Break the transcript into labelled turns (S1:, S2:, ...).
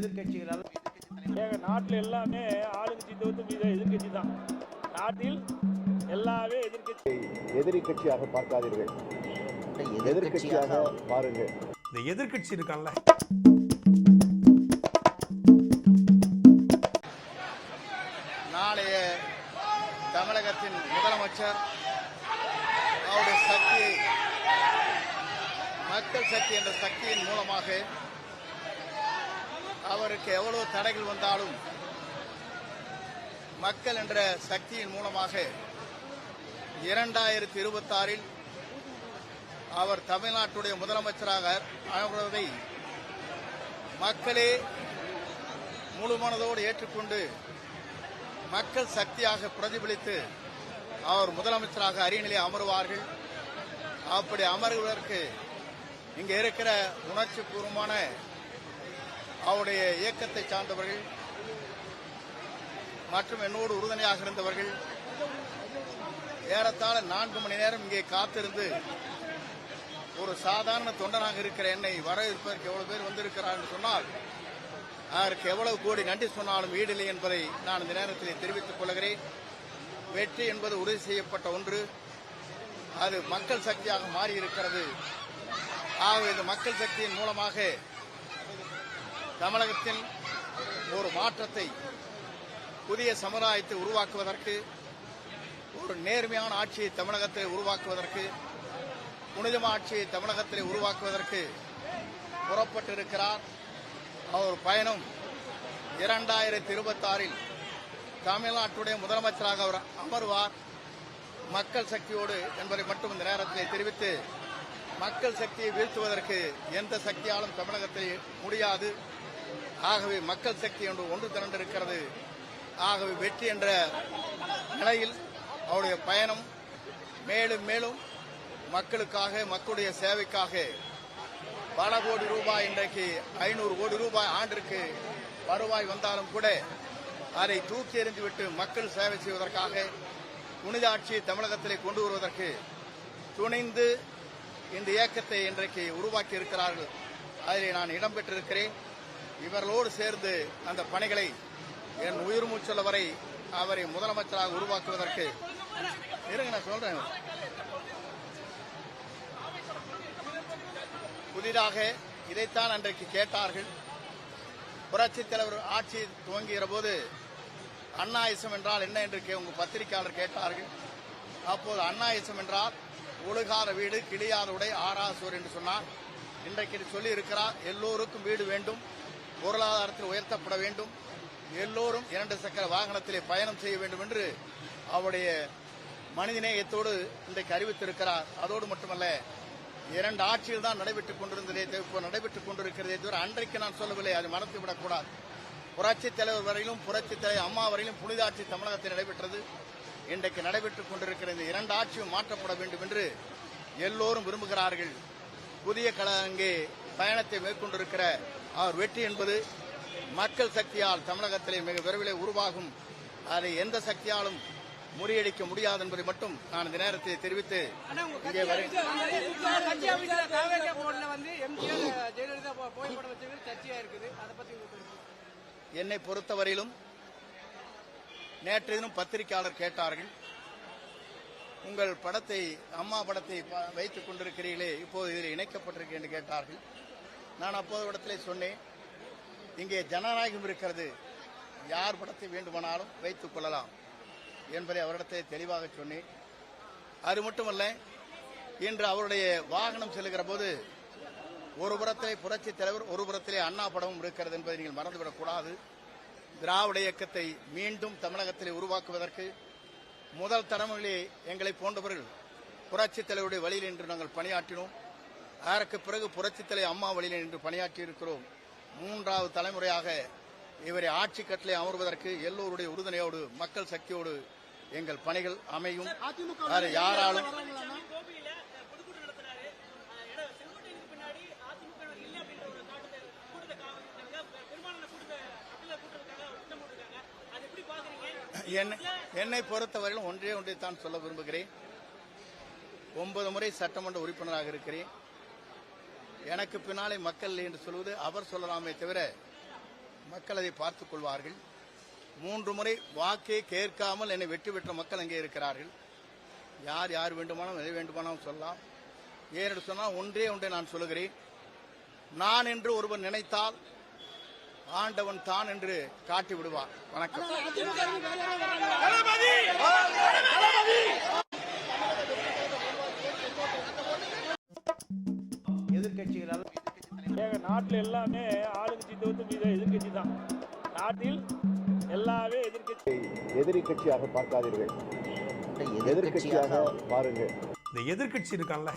S1: எதிர்கட்சிகளால்
S2: நாட்டில் எல்லாமே ஆளுங்கட்சி தவிர்த்து எதிர்கட்சி தான். நாட்டில் எல்லாமே
S3: எதிரி கட்சியாக பார்க்காதீர்கள், எதிர்கட்சியாக பாருங்கள்.
S4: இந்த எதிர்கட்சி இருக்கான்ல,
S1: நாளைய தமிழகத்தின் முதலமைச்சர் அவருடைய சக்தி, மக்கள் சக்தி என்ற சக்தியின் மூலமாக அவருக்கு எவ்வளவு தடைகள் வந்தாலும் மக்கள் என்ற சக்தியின் மூலமாக 2026 அவர் தமிழ்நாட்டுடைய முதலமைச்சராக ஆவதை மக்களே முழு மனதோடு ஏற்றுக்கொண்டு மக்கள் சக்தியாக பிரதிபலித்து அவர் முதலமைச்சராக அரியணையிலே அமருவார்கள். அப்படி அமர்வதற்கு இங்கே இருக்கிற உணர்ச்சி பூர்வமான அவருடைய இயக்கத்தை சார்ந்தவர்கள் மற்றும் என்னோடு உறுதுணையாக இருந்தவர்கள் ஏறத்தாழ 4 மணி நேரம் இங்கே காத்திருந்து ஒரு சாதாரண தொண்டனாக இருக்கிற என்னை வரவேற்பதற்கு எவ்வளவு பேர் வந்திருக்கிறார் என்று சொன்னால் அதற்கு எவ்வளவு கோடி நன்றி சொன்னாலும் ஈடில்லை என்பதை நான் இந்த நேரத்தில் தெரிவித்துக் கொள்கிறேன். வெற்றி என்பது உறுதி செய்யப்பட்ட ஒன்று, அது மக்கள் சக்தியாக மாறியிருக்கிறது. ஆகவே இந்த மக்கள் சக்தியின் மூலமாக தமிழகத்தில் ஒரு மாற்றத்தை, புதிய சமுதாயத்தை உருவாக்குவதற்கு, ஒரு நேர்மையான ஆட்சியை தமிழகத்தில் உருவாக்குவதற்கு, புனிதமான ஆட்சியை தமிழகத்தில் உருவாக்குவதற்கு புறப்பட்டிருக்கிறார். அவர் பயணம் 2026 தமிழ்நாட்டுடைய முதலமைச்சராக அவர் அமர்வார். மக்கள் சக்தியோடு என்பதை மட்டும் இந்த நேரத்தில் தெரிவித்து, மக்கள் சக்தியை வீழ்த்துவதற்கு எந்த சக்தியாலும் தமிழகத்தில் முடியாது. ஆகவே மக்கள் சக்தி என்று ஒன்று திரண்டிருக்கிறது. ஆகவே வெற்றி என்ற நிலையில் அவருடைய பயணம் மேலும் மேலும் மக்களுக்காக, மக்களுடைய சேவைக்காக பல கோடி ரூபாய், இன்றைக்கு 500 கோடி ரூபாய் ஆண்டிற்கு வருவாய் வந்தாலும் கூட அதை தூக்கி எறிந்துவிட்டு மக்கள் சேவை செய்வதற்காக புனித ஆட்சியை தமிழகத்திலே கொண்டு வருவதற்கு துணிந்து இந்த இயக்கத்தை இன்றைக்கு உருவாக்கி இருக்கிறார்கள். அதிலே நான் இடம்பெற்றிருக்கிறேன். இவர்களோடு சேர்ந்து அந்த பணிகளை என் உயிர் மூச்சுள்ள வரை அவரை முதலமைச்சராக உருவாக்குவதற்கு இருங்க, நான் சொல்றேன். புதிதாக இதைத்தான் அன்றைக்கு கேட்டார்கள். புரட்சித் தலைவர் ஆட்சி துவங்குகிற போது அண்ணாயிசம் என்றால் என்ன என்று உங்க பத்திரிகையாளர் கேட்டார்கள். அப்போது அண்ணாயிசம் என்றால் ஒழுகாத வீடு, கிளியாத உடை, ஆறாசோர் என்று சொன்னார். இன்றைக்கு சொல்லி இருக்கிறார், எல்லோருக்கும் வீடு வேண்டும், பொருளாதாரத்தில் உயர்த்தப்பட வேண்டும், எல்லோரும் 2 சக்கர வாகனத்திலே பயணம் செய்ய வேண்டும் என்று அவருடைய மனிதநேயத்தோடு இன்றைக்கு அறிவித்திருக்கிறார். அதோடு மட்டுமல்ல, 2 ஆட்சியில் தான் நடைபெற்றுக் கொண்டிருந்ததே, இப்போ நடைபெற்றுக் கொண்டிருக்கிறதே தவிர அன்றைக்கு நான் சொல்லவில்லை, அது மறந்துவிடக்கூடாது. புரட்சித் தலைவர் வரையிலும், புரட்சித் தலைவர் அம்மா வரையிலும் புனித ஆட்சி தமிழகத்தில் நடைபெற்றது. இன்றைக்கு நடைபெற்றுக் கொண்டிருக்கிற இந்த 2 ஆட்சியும் மாற்றப்பட வேண்டும் என்று எல்லோரும் விரும்புகிறார்கள். புதிய அங்கே பயணத்தை மேற்கொண்டிருக்கிற அவர் வெற்றி என்பது மக்கள் சக்தியால் தமிழகத்திலே மிக விரைவில் உருவாகும். அதை எந்த சக்தியாலும் முறியடிக்க முடியாது என்பதை மட்டும் நான் இந்த நேரத்தில் தெரிவித்து இங்கே என்னை பொறுத்தவரையிலும் நேற்று தினம் பத்திரிகையாளர் கேட்டார்கள், உங்கள் படத்தை, அம்மா படத்தை வைத்துக் கொண்டிருக்கிறீர்களே, இப்போது இதில் இணைக்கப்பட்டிருக்கு என்று கேட்டார்கள். நான் அப்போது இடத்திலே சொன்னேன், இங்கே ஜனநாயகம் இருக்கிறது, யார் படத்தை வேண்டுமானாலும் வைத்துக் கொள்ளலாம் என்பதை அவரிடத்தை தெளிவாக சொன்னேன். அது மட்டுமல்ல, இன்று அவருடைய வாகனம் செல்லுகிற போது ஒரு புறத்திலே புரட்சித் தலைவர், ஒரு புறத்திலே அண்ணா படமும் இருக்கிறது என்பதை நீங்கள் மறந்துவிடக்கூடாது. திராவிட இயக்கத்தை மீண்டும் தமிழகத்திலே உருவாக்குவதற்கு முதல் தலைமுறையிலே எங்களை போன்றவர்கள் புரட்சித் தலைவருடைய வழியில் என்று நாங்கள் பணியாற்றினோம். அதற்கு பிறகு புரட்சித் தலைவர் அம்மா வழியில் என்று பணியாற்றி இருக்கிறோம். 3வது தலைமுறையாக இவரை ஆட்சி கட்டிலே அமர்வதற்கு எல்லோருடைய உறுதுணையோடு, மக்கள் சக்தியோடு எங்கள் பணிகள் அமையும். யாராலும் என்னை பொறுத்தவரையிலும் ஒன்றைத்தான் சொல்ல விரும்புகிறேன். 9 முறை சட்டமன்ற உறுப்பினராக இருக்கிறேன். எனக்கு பின்னாலே மக்கள் என்று சொல்வது அவர் சொல்லலாமே தவிர மக்கள் அதை பார்த்துக் கொள்வார்கள். 3 முறை வாக்கே கேட்காமல் என்னை வெற்றி பெற்ற மக்கள் அங்கே இருக்கிறார்கள். யார் யார் வேண்டுமானாலும் எதை வேண்டுமானாலும் சொல்லலாம். ஏனென்று சொன்னால் ஒன்றே ஒன்றை நான் சொல்லுகிறேன். நான் என்று ஒருவன் நினைத்தால் ஆண்டவன் தான் என்று காட்டி விடுவார். வணக்கம்.
S3: எதிர்க்கட்சிகளால்
S2: ஏங்க நாட்டில் எல்லாமே ஆளுங்கட்சி தவிர்த்து மீது எதிர்கட்சி தான். நாட்டில் எல்லாமே எதிர்கட்சி.
S3: எதிரி கட்சியாக பார்க்காதீர்கள், எதிர்க்கட்சியாக பாருங்கள்.
S4: இந்த எதிர்க்கட்சி இருக்கான்ல